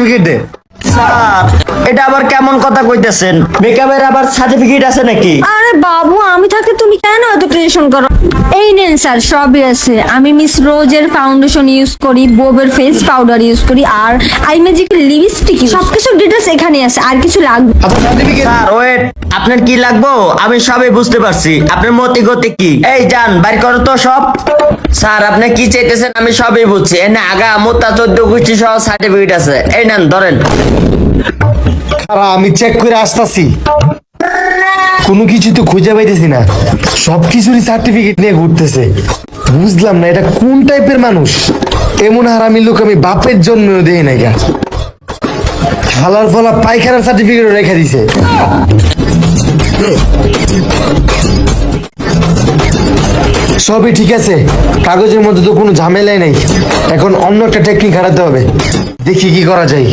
Certificate দে। Sir এটা আবার কেমন কথা কইতেছেন? মেকআপের আবার সার্টিফিকেট আছে নাকি? আরে বাবু, আমি থাকতে তুমি কেন এত টেনশন করো? এই নেন স্যার, সবই আছে। আমি মিস রোজের ফাউন্ডেশন ইউজ করি, বোবের ফেস পাউডার ইউজ করি, আর আই ম্যাজিকের লিপস্টিক, সবকিছু ডিটেলস এখানে আছে। আর কিছু লাগবে? আপনার সার্টিফিকেট। স্যার ওয়েট, আপনার কি লাগবো? আমি সবই বুঝতে পারছি। আপনার মতি গতি কি? এই যান বাইর করো তো সব। স্যার আপনি কি চাইতেছেন আমি সবই বুঝছি। এনে আগা মোতা 14 গোষ্ঠী সহ সার্টিফিকেট আছে। এই নেন ধরেন। আমি চেক করে আসতাছি, কোনো কিছু তো খুঁজে পাইতেছি না, সবকিছুরই সার্টিফিকেট নিয়ে ঘুরতেছে। বুঝলাম না এটা কোন টাইপের মানুষ। এমন হারামি লোক আমি বাপের জন্মেও দেই নাই গা। হালার ফলা পায়খানার সার্টিফিকেট রেখে দিছে। সবই ঠিক আছে, কাগজের মধ্যে তো কোনো ঝামেলাই নেই। এখন অন্য একটা টেকনিক হারাতে হবে, দেখি কি করা যায়।